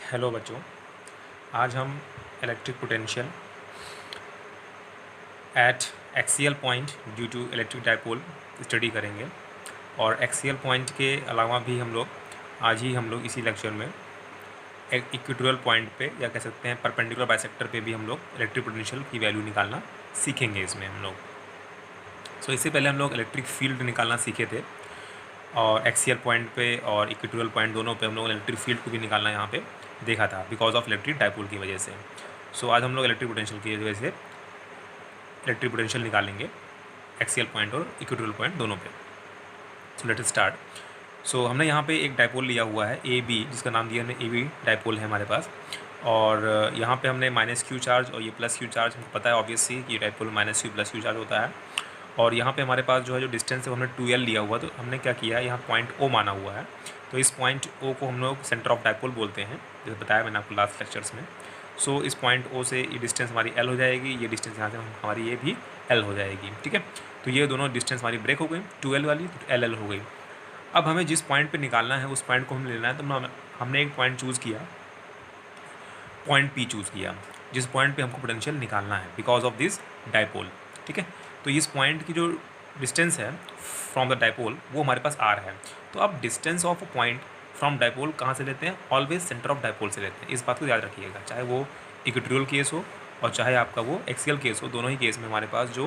Hello बच्चों, आज हम electric potential at axial point due to electric dipole study करेंगे। और एक्सियल पॉइंट के अलावा भी आज ही हम लोग इसी लेक्चर में एक इक्वेटोरियल पॉइंट पे या कह सकते हैं परपेंडिकुलर बाइसेक्टर पे भी हम लोग इलेक्ट्रिक पोटेंशियल की वैल्यू निकालना सीखेंगे इसमें हम लोग। इससे पहले हम लोग इलेक्ट्रिक फील्ड निकालना सीखे थे और एक्सियल पॉइंट पे और इक्वेटोरियल पॉइंट दोनों पे हम लोग इलेक्ट्रिक फील्ड को भी निकालना यहाँ पे देखा था बिकॉज ऑफ इलेक्ट्रिक डाइपोल की वजह से। आज हम लोग इलेक्ट्रिक पोटेंशियल की वजह से इलेक्ट्रिक पोटेंशियल निकालेंगे एक्सियल पॉइंट और इक्वेटोरियल पॉइंट दोनों पे। Let start. हमने यहाँ पे एक डाइपोल लिया हुआ है ए बी, जिसका नाम दिया हमने ए बी डाइपोल है हमारे पास। और यहाँ पे हमने माइनस क्यू चार्ज और ये प्लस क्यू चार्ज, हमको पता है ऑब्वियसली कि ये dipole minus Q plus Q charge होता है। और यहाँ पे हमारे पास जो डिस्टेंस है वो हमने 2L लिया हुआ, तो हमने क्या किया है यहाँ पॉइंट O माना हुआ है। तो इस पॉइंट O को हम लोग सेंटर ऑफ डाइपोल बोलते हैं, जैसे बताया मैंने आपको लास्ट लेक्चर्स में। इस पॉइंट O से ये डिस्टेंस हमारी L हो जाएगी, ये डिस्टेंस यहाँ से हमारी ये भी L हो जाएगी। ठीक है, तो ये दोनों डिस्टेंस हमारी ब्रेक हो गई, 2L वाली तो LL हो गई। अब हमें जिस पॉइंट पे निकालना है उस पॉइंट को हमें लेना है, तो हमने एक पॉइंट चूज़ किया, पॉइंट P चूज़ किया, जिस पॉइंट पे हमको पोटेंशियल निकालना है बिकॉज ऑफ दिस डाइपोल। ठीक है, तो इस पॉइंट की जो डिस्टेंस है फ्रॉम द डाइपोल वो हमारे पास R है। तो अब distance of a point from dipole कहाँ से लेते हैं? ऑलवेज सेंटर ऑफ डाइपोल से लेते हैं। इस बात को याद रखिएगा, चाहे वो इक्वेटोरियल केस हो और चाहे आपका वो एक्सियल केस हो, दोनों ही केस में हमारे पास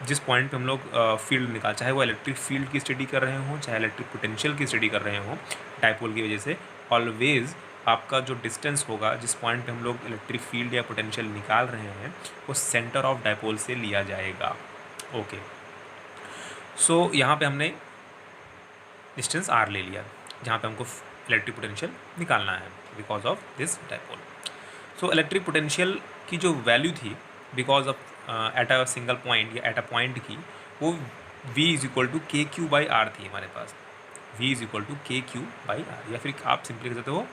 जिस पॉइंट पे हम लोग फील्ड निकाल, चाहे वो इलेक्ट्रिक फील्ड की स्टडी कर रहे हों चाहे इलेक्ट्रिक पोटेंशियल की स्टडी कर रहे हों डाइपोल की वजह से, ऑलवेज आपका जो डिस्टेंस होगा जिस पॉइंट पे हम लोग इलेक्ट्रिक फील्ड या पोटेंशियल निकाल रहे हैं वो सेंटर ऑफ डाइपोल से लिया जाएगा। ओके, यहाँ पे हमने डिस्टेंस R ले लिया जहाँ पे हमको इलेक्ट्रिक पोटेंशियल निकालना है because of this dipole. Electric potential की जो वैल्यू थी because of at a single point या एट अ पॉइंट की, वो V is equal to K Q by are थी हमारे पास। V is equal to K Q by are, या फिर आप सिंपली कह सकते हो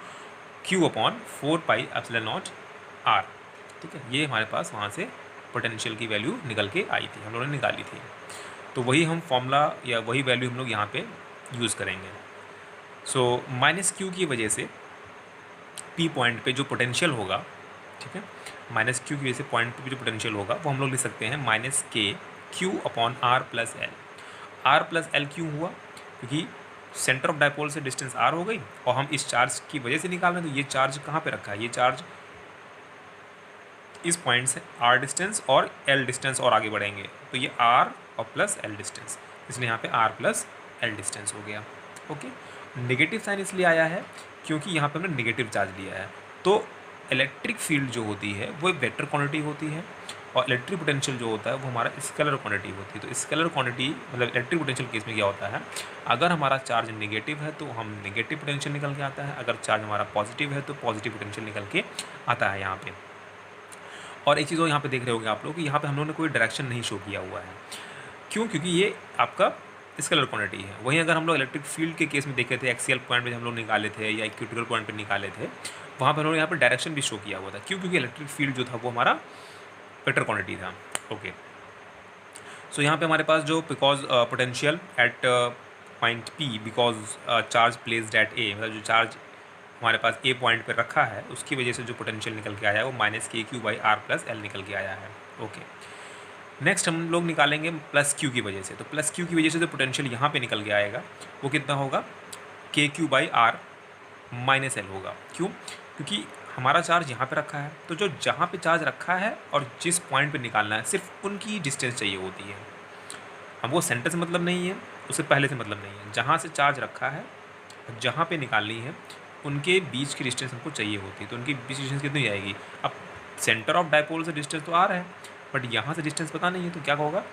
Q upon 4 pi epsilon not R। ठीक है, ये हमारे पास वहाँ से पोटेंशियल की वैल्यू निकल के आई थी, हम लोगों ने निकाली थी। तो वही हम फॉर्मूला या वही वैल्यू हम लोग यहाँ पे यूज़ करेंगे। माइनस क्यू की वजह से P पॉइंट पे जो पोटेंशियल होगा, ठीक है, माइनस क्यू की वजह से पॉइंट पे जो पोटेंशियल होगा वो हम लोग लिख सकते हैं minus K Q upon R plus L. R plus L क्यों हुआ? क्योंकि सेंटर ऑफ डाइपोल से डिस्टेंस R हो गई और हम इस चार्ज की वजह से निकाल रहे हैं। तो ये चार्ज कहाँ पे रखा है? ये चार्ज इस पॉइंट से R डिस्टेंस और L डिस्टेंस और आगे बढ़ेंगे, तो ये R और प्लस L डिस्टेंस, इसलिए यहाँ पे R प्लस L डिस्टेंस हो गया। ओके, नेगेटिव साइन इसलिए आया है क्योंकि यहाँ पे हमने नेगेटिव चार्ज लिया है। तो इलेक्ट्रिक फील्ड जो होती है वो एक वेक्टर क्वांटिटी होती है और इलेक्ट्रिक पोटेंशियल जो होता है वो हमारा स्केलर क्वांटिटी होती है। तो स्केलर क्वांटिटी मतलब इलेक्ट्रिक पोटेंशियल केस में क्या होता है, अगर हमारा चार्ज नेगेटिव है तो हम नेगेटिव पोटेंशियल निकल के आता है, अगर चार्ज हमारा पॉजिटिव है तो पॉजिटिव पोटेंशियल निकल के आता है यहाँ पे। और एक चीज़ और यहाँ पे देख रहे होंगे आप लोग कि यहाँ पे हम लोगों ने कोई डायरेक्शन नहीं शो किया हुआ है। क्यों? क्योंकि ये आपका स्केलर क्वांटिटी है। वहीं अगर हम लोग इलेक्ट्रिक फील्ड के केस में देखे थे, एक्सियल पॉइंट पे हम लोग निकाले थे या इक्वेटोरियल पॉइंट पे निकाले थे, वहाँ पर हम लोग यहाँ पर डायरेक्शन भी शो किया हुआ था। क्यों? क्योंकि इलेक्ट्रिक फील्ड जो था वो हमारा वेक्टर क्वांटिटी था। ओके, यहाँ पे हमारे पास जो because potential at point P because charge placed eight A, मतलब जो चार्ज हमारे पास A पॉइंट पर रखा है उसकी वजह से जो पोटेंशियल निकल के आया है वो minus K Q by R plus L निकल के आया है। ओके, नेक्स्ट हम लोग निकालेंगे प्लस क्यू की वजह से। तो प्लस क्यू की वजह से जो पोटेंशियल यहाँ पे निकल के आएगा वो कितना होगा? K Q by R minus L होगा। क्यों? क्योंकि हमारा चार्ज यहाँ पे रखा है, तो जो जहाँ पे चार्ज रखा है और जिस पॉइंट पे निकालना है सिर्फ उनकी डिस्टेंस चाहिए होती है। हमको सेंटर से मतलब नहीं है, उससे पहले से मतलब नहीं है, जहाँ से चार्ज रखा है जहाँ पे निकालनी है उनके बीच की डिस्टेंस हमको चाहिए होती है। तो उनकी बीच डिस्टेंस कितनी जाएगी? अब सेंटर ऑफ डाइपोल से डिस्टेंस तो R है, बट यहाँ से डिस्टेंस पता नहीं है, तो क्या होगा?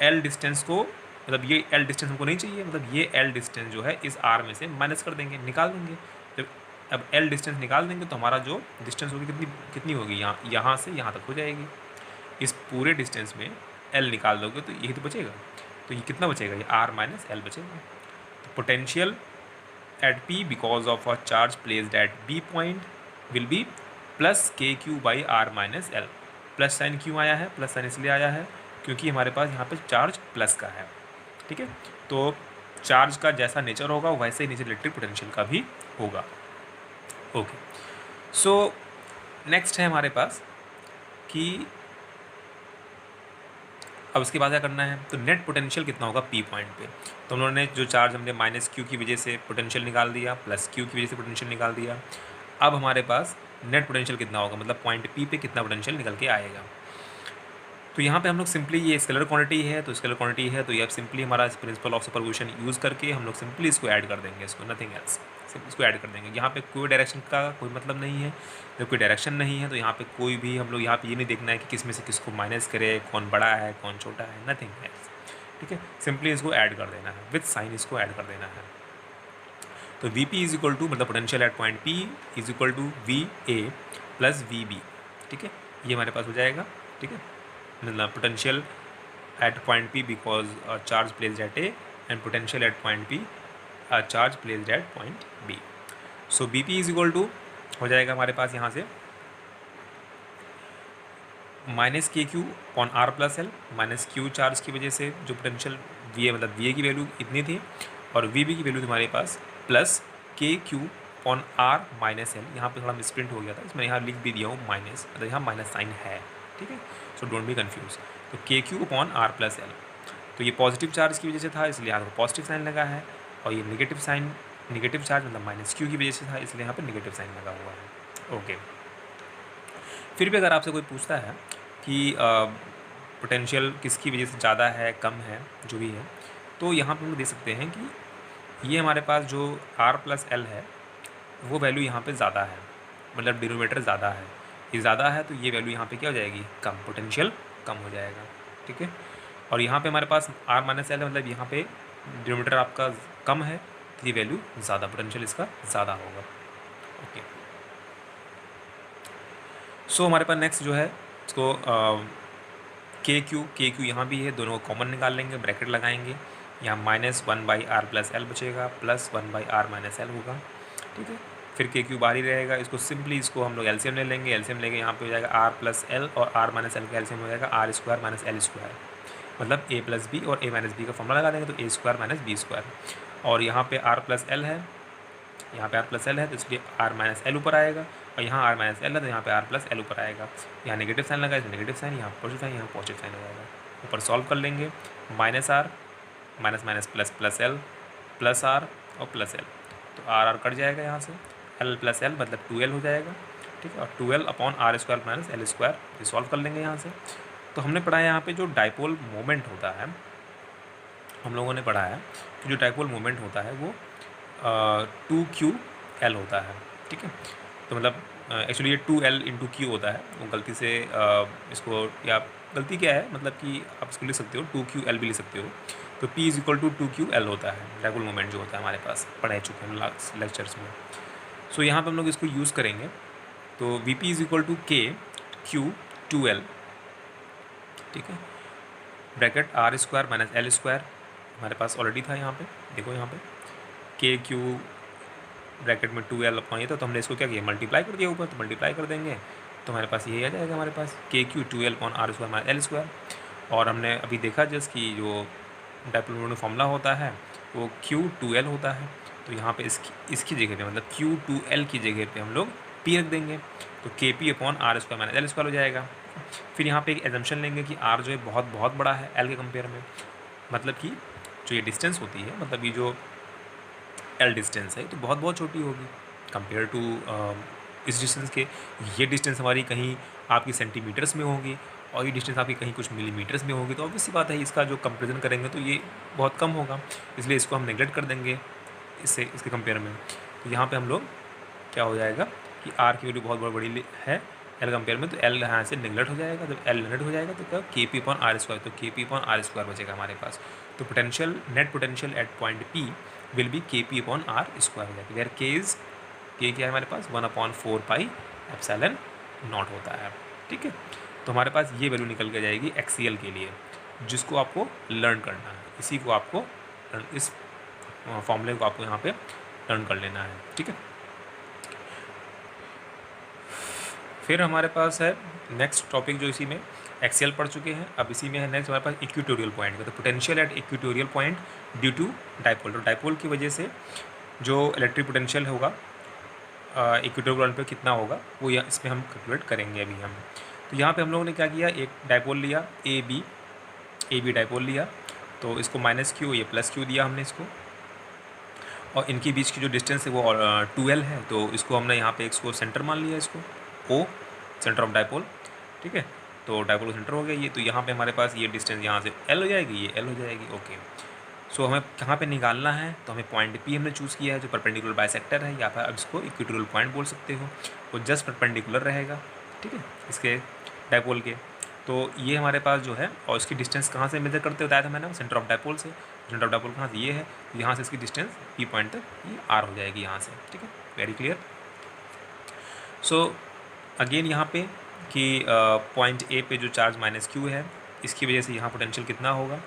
L डिस्टेंस को, मतलब ये L डिस्टेंस हमको नहीं चाहिए, मतलब ये L डिस्टेंस जो है इस R में से माइनस कर देंगे, निकाल देंगे। जब अब L डिस्टेंस निकाल देंगे तो हमारा जो डिस्टेंस होगी कितनी होगी? यहाँ से यहाँ तक हो जाएगी। इस पूरे डिस्टेंस में L निकाल दोगे तो यही तो बचेगा। तो ये कितना बचेगा? ये R माइनस L बचेगा। तो potential at P because of a charge placed at B point will be plus K Q by R minus L. Plus sign क्यों आया है? प्लस साइन इसलिए आया है क्योंकि हमारे पास यहाँ पे चार्ज प्लस का है। ठीक है, तो चार्ज का जैसा नेचर होगा वैसे ही नेचर इलेक्ट्रिक पोटेंशियल का भी होगा। ओके, सो नेक्स्ट है हमारे पास कि अब उसके बाद क्या करना है, तो नेट पोटेंशियल कितना होगा पी पॉइंट पे। तो उन्होंने जो चार्ज हमने माइनस क्यू की वजह से पोटेंशियल निकाल दिया, प्लस क्यू की वजह से पोटेंशियल निकाल दिया। अब हमारे पास नेट पोटेंशियल कितना होगा, मतलब पॉइंट पी पे कितना पोटेंशियल निकल के आएगा। तो यहाँ पे हम लोग सिंपली, ये स्केलर क्वांटिटी है तो स्केलर क्वांटिटी है, तो ये अब सिंपली हमारा प्रिंसिपल ऑफ सुपरपोजिशन यूज़ करके हम लोग सिंपली इसको ऐड कर देंगे, इसको नथिंग एल्स, इसको ऐड कर देंगे। यहाँ पे कोई डायरेक्शन का कोई मतलब नहीं है, जब कोई डायरेक्शन नहीं है तो यहाँ पे कोई भी हम लोग यहाँ पे ये नहीं देखना है कि किस में से किसको माइनस करे, कौन बड़ा है कौन छोटा है, नथिंग एल्स। ठीक है, सिंपली इसको ऐड कर देना है, विथ साइन इसको ऐड कर देना है। तो V P is equal to, मतलब potential at point P is equal to V A plus V B. ठीक है, ये हमारे पास हो जाएगा। ठीक है, मतलब potential at point P because charge placed at A and potential at point P charge placed at point B. So B P is equal to हो जाएगा हमारे पास यहाँ से minus K Q upon R plus L. Minus Q charge की वजह से जो पोटेंशियल वी ए, मतलब वी ए की वैल्यू इतनी थी और वी बी की वैल्यू हमारे पास plus K Q upon R minus L. यहाँ पे थोड़ा मिसप्रिंट हो गया था, इसमें यहाँ लिख भी दिया हूँ माइनस, मतलब यहाँ माइनस साइन है। ठीक है, सो डोंट बी कन्फ्यूज। तो K Q upon R plus L, तो ये पॉजिटिव चार्ज की वजह से था इसलिए यहाँ पर पॉजिटिव साइन लगा है, और ये नेगेटिव साइन, नेगेटिव चार्ज मतलब माइनस क्यू की वजह से था इसलिए यहाँ पर नेगेटिव साइन लगा हुआ है। ओके, फिर भी अगर आपसे कोई पूछता है कि पोटेंशियल किसकी वजह से ज़्यादा है कम है जो भी है, तो यहाँ पर हम देख सकते हैं कि ये हमारे पास जो आर प्लस एल है वो वैल्यू यहाँ पे ज़्यादा है, मतलब डिनोमिनेटर ज़्यादा है, ये ज़्यादा है तो ये वैल्यू यहाँ पे क्या हो जाएगी, कम, पोटेंशियल कम हो जाएगा। ठीक है, और यहाँ पे हमारे पास आर माइनस एल है, मतलब यहाँ पे डिनोमिनेटर आपका कम है तो ये वैल्यू ज़्यादा, पोटेंशियल इसका ज़्यादा होगा। ओके, सो हमारे पास नेक्स्ट जो है इसको के क्यू यहाँ भी है, दोनों को कॉमन निकाल लेंगे, ब्रैकेट लगाएंगे, यहाँ minus one by R plus L बचेगा, plus one by R minus L होगा। ठीक है, फिर के क्यू बाहर ही रहेगा, इसको सिंपली इसको हम लोग एलसीएम ले लेंगे, एलसीएम लेके यहाँ पे हो जाएगा आर प्लस एल और आर माइनस एल का एलसीएम हो जाएगा R square minus L square, मतलब ए प्लस बी और ए माइनस बी का फॉर्मूला लगा देंगे तो A square minus B square. और यहाँ पे आर प्लस एल है, यहाँ पे आर प्लस एल है तो इसलिए आर माइनस एल ऊपर आएगा, और यहाँ आर माइनस एल है तो यहाँ पे आर प्लस एल ऊपर आएगा। यहाँ नेगेटिव साइन लगा, इसमें नेगेटिव साइन, यहाँ पॉजिटिव साइन, यहाँ पॉजिटिव साइन हो जाएगा। ऊपर सॉल्व कर लेंगे, minus R minus minus plus plus L plus R और प्लस एल, तो आर आर कट जाएगा यहाँ से, एल प्लस एल मतलब 2l हो जाएगा। ठीक है, और 2l upon R square minus L square, ये सॉल्व कर लेंगे यहाँ से। तो हमने पढ़ा है यहाँ पे जो डाइपोल मोमेंट होता है, हम लोगों ने पढ़ा है कि जो डाइपोल मोमेंट होता है वो 2ql होता है। ठीक है, तो मतलब एक्चुअली ये 2l इंटू क्यू होता है, वो गलती से इसको, या गलती क्या है मतलब कि आप इसको लिख सकते हो 2ql भी लिख सकते हो। तो p is equal to 2ql होता है डाइपोल मोमेंट जो होता है, हमारे पास पढ़ा चुके हैं लास्ट लेक्चर्स में। सो यहाँ पे हम लोग इसको यूज़ करेंगे, तो V P is equal to K Q 2l। ठीक है, bracket R square minus L square हमारे पास ऑलरेडी था, यहाँ पे देखो, यहाँ पे के क्यू ब्रैकेट में 2l अपॉन ये था, तो हमने इसको क्या किया, मल्टीप्लाई कर दिया ऊपर, तो मल्टीप्लाई कर देंगे तो हमारे पास यही आ जाएगा हमारे पास K Q 2l upon R square minus L square. और हमने अभी देखा जस्ट कि जो डाइपोल मोमेंट फॉर्मूला होता है वो Q2l होता है, तो यहाँ पे इसकी जगह पे मतलब Q2l की जगह पे हम लोग P रख देंगे, तो K P upon R square minus L square हो जाएगा। फिर यहाँ पे एक एजम्पशन लेंगे कि R जो है बहुत बहुत बड़ा है L के कंपेयर में, मतलब कि जो ये डिस्टेंस होती है, मतलब ये जो L डिस्टेंस है तो बहुत बहुत छोटी होगी कंपेयर टू इस डिस्टेंस के। ये डिस्टेंस हमारी कहीं आपकी सेंटीमीटर्स में होगी और ये डिस्टेंस आपकी कहीं कुछ मिलीमीटर्स में होगी, तो ऑब्वियस सी बात है इसका जो कंपेरिजन करेंगे तो ये बहुत कम होगा, इसलिए इसको हम नेगलेक्ट कर देंगे इससे, इसके कंपेयर में। तो यहाँ पे हम लोग क्या हो जाएगा कि R की वैल्यू बहुत बड़ी है L कंपेयर में, तो L यहाँ से नेगलेक्ट हो जाएगा। जब L नेगलेक्ट हो जाएगा तो क्या, के पी अपॉन आर स्क्वायर, तो K P upon R square बचेगा हमारे पास। तो potential, net potential at point P will be के पी अपॉन आर स्क्वायर हो जाएगा, वेयर के क्या है हमारे पास 1/4 पाई एप्सिलॉन नॉट होता है। ठीक है, तो हमारे पास ये वैल्यू निकल के जाएगी एक्सीएल के लिए, जिसको आपको लर्न करना है, इसी को आपको, इस फॉर्मूले को आपको यहाँ पे लर्न कर लेना है। ठीक है, फिर हमारे पास है नेक्स्ट टॉपिक जो इसी में एक्सीएल पढ़ चुके हैं, अब इसी में है नेक्स्ट हमारे पास इक्वेटोरियल पॉइंट का, तो potential at equatorial point due to dipole. तो डाइपोल की वजह से जो इलेक्ट्रिक पोटेंशियल होगा इक्विटोरियल पॉइंट पे कितना होगा वो इसमें हम कैलकुलेट करेंगे अभी हम। तो यहाँ पे हम लोगों ने क्या किया, एक डायपोल लिया ए बी डायपोल लिया, तो इसको माइनस क्यू, ये प्लस क्यू दिया हमने इसको, और इनके बीच की जो डिस्टेंस है वो 2L है, तो इसको हमने यहाँ पे इसको सेंटर मान लिया, इसको O सेंटर ऑफ डायपोल, ठीक है। तो डायपोल का सेंटर हो गया ये, तो यहाँ पे हमारे पास ये डिस्टेंस यहाँ से L हो जाएगी, ये L हो जाएगी, ओके। सो हमें कहाँ पे निकालना है, तो हमें पॉइंट P हमने चूज़ किया है जो परपेंडिकुलर बाइसेक्टर है, या फिर अब इसको इक्विटोरियल पॉइंट बोल सकते हो, वो जस्ट परपेंडिकुलर रहेगा, ठीक है, इसके डायपोल के। तो ये हमारे पास जो है, और इसकी डिस्टेंस कहाँ से मेजर करते बताया था मैंने, सेंटर ऑफ डायपोल से। सेंटर ऑफ डायपोल कहाँ से, ये है, तो यहाँ से इसकी डिस्टेंस P पॉइंट तक ये R हो जाएगी यहाँ से, ठीक है, वेरी क्लियर। सो अगेन यहाँ पे कि पॉइंट A पे जो चार्ज माइनस Q है, इसकी वजह से यहाँ पोटेंशियल कितना होगा,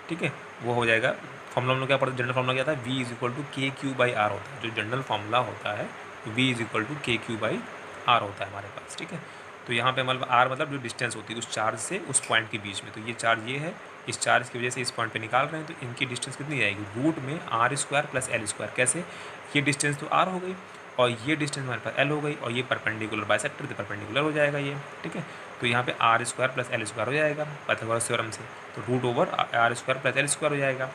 ठीक है, वो हो जाएगा, फॉर्मूला हम लोग क्या पढ़ा, जनरल फॉर्मूला क्या था, V is equal to KQ/R होता है, जो जनरल फॉर्मूला होता है V is equal to KQ/R होता है हमारे पास, ठीक है। तो यहाँ पे हमारे R मतलब जो डिस्टेंस होती है उस चार्ज से उस पॉइंट के बीच में, तो ये चार्ज ये है, इस चार्ज की वजह से इस पॉइंट पे निकाल रहे हैं, तो इनकी डिस्टेंस कितनी आएगी, रूट में R² + L², कैसे, ये डिस्टेंस तो R हो गई और ये डिस्टेंस हमारे पास L हो गई, और ये परपेंडिकुलर बाइसेक्टर तो परपेंडिकुलर हो जाएगा ये, ठीक है। तो यहाँ पे R² + L² हो जाएगा पाइथागोरस थ्योरम से, तो रूट ओवर R² + L² हो जाएगा।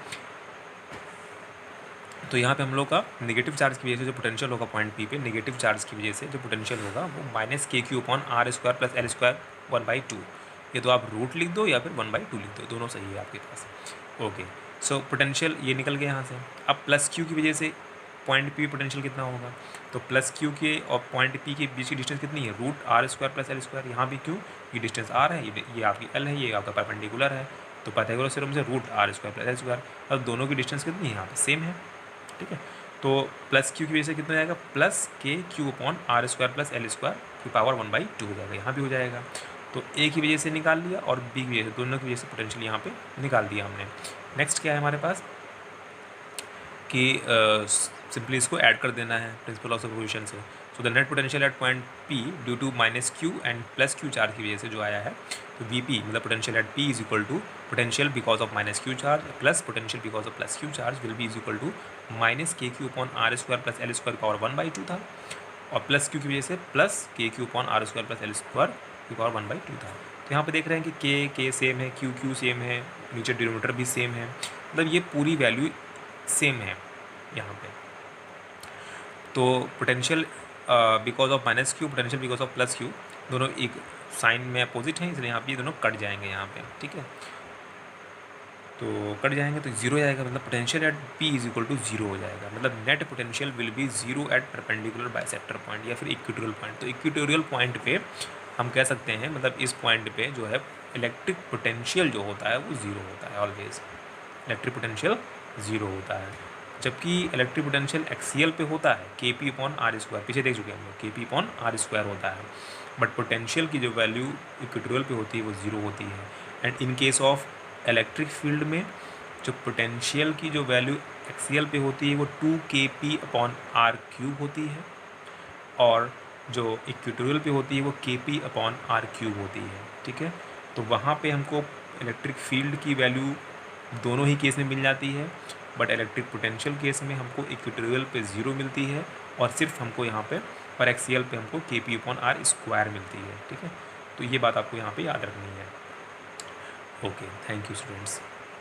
तो यहाँ पे हम लोग का नेगेटिव चार्ज की वजह से जो पोटेंशियल होगा पॉइंट P पे, नेगेटिव चार्ज की वजह से जो पोटेंशियल होगा वो -KQ/R² + L² 1/2, ये तो आप रूट लिख दो या फिर 1/2 लिख दो, दोनों सही है आपके पास, ओके। सो पोटेंशियल ये निकल गया यहाँ से। अब प्लस Q की वजह से पॉइंट P पोटेंशियल कितना होगा, तो प्लस Q के और पॉइंट P के बीच की डिस्टेंस कितनी है, रूट R² + L², यहाँ भी क्यों, ये डिस्टेंस R है, ये आपकी L है, ये आपका परपेंडिकुलर है, तो पाइथागोरस थ्योरम से रूट R² + L², अब दोनों की डिस्टेंस कितनी है यहाँ पे, सेम है, ठीक है। तो प्लस Q की वजह से कितना जाएगा, प्लस KQ/R² + L² की पावर 1/2 हो जाएगा, यहाँ भी हो जाएगा। तो A की वजह से निकाल लिया और B की वजह से, दोनों की वजह से पोटेंशियल यहाँ पे निकाल दिया हमने। नेक्स्ट क्या है हमारे पास कि सिंपली इसको ऐड कर देना है प्रिंसिपल ऑफ सब्स्टिट्यूशन से। So the net potential at point P due to -Q and +Q charge की वजह से जो आया है, तो VP मतलब potential at P is equal to potential because of -Q charge plus potential because of +Q charge will be is equal to -KQ/R² + L² power 1/2 था, और +Q की वजह से प्लस KQ/R² + L² की पावर 1/2 था। तो यहाँ पे देख रहे हैं कि K सेम है, Q सेम है, नीचे डिनोमिनेटर भी सेम है, मतलब ये पूरी वैल्यू सेम है यहाँ पे। तो potential because of -Q, potential because of +Q, दोनों एक साइन में अपोजिट हैं, इसलिए यहाँ पे ये दोनों कट जाएंगे यहाँ पे, ठीक है। तो कट जाएंगे तो जीरो जाएगा, मतलब potential at P is equal to 0 हो जाएगा, मतलब net potential will be 0 at perpendicular bisector point या फिर इक्विटोरियल पॉइंट। तो इक्विटोरियल पॉइंट पे हम कह सकते हैं, मतलब इस पॉइंट पे जो है इलेक्ट्रिक पोटेंशियल जो होता है वो 0 होता है, ऑलवेज इलेक्ट्रिक पोटेंशियल 0 होता है, जबकि इलेक्ट्रिक पोटेंशियल एक्सियल पे होता है KP/R², पीछे देख चुके हैं हम लोग, KP/R² होता है, बट पोटेंशियल की जो वैल्यू इक्वेटोरियल पे होती है वो 0 होती है। And in case of electric field में जो पोटेंशियल की जो वैल्यू एक्सियल पे होती है वो 2kP/R³ होती है, और जो इक्वेटोरियल पे होती है वो KP/R³ होती है, ठीक है। तो वहाँ पे हमको इलेक्ट्रिक फील्ड की वैल्यू दोनों ही केस में मिल जाती है, बट इलेक्ट्रिक पोटेंशियल केस में हमको इक्वेटोरियल पे 0 मिलती है, और सिर्फ हमको यहाँ पे पर एक्सियल पे हमको KP/R² मिलती है, ठीक है। तो ये बात आपको यहाँ पे याद रखनी है। Okay, thank you students.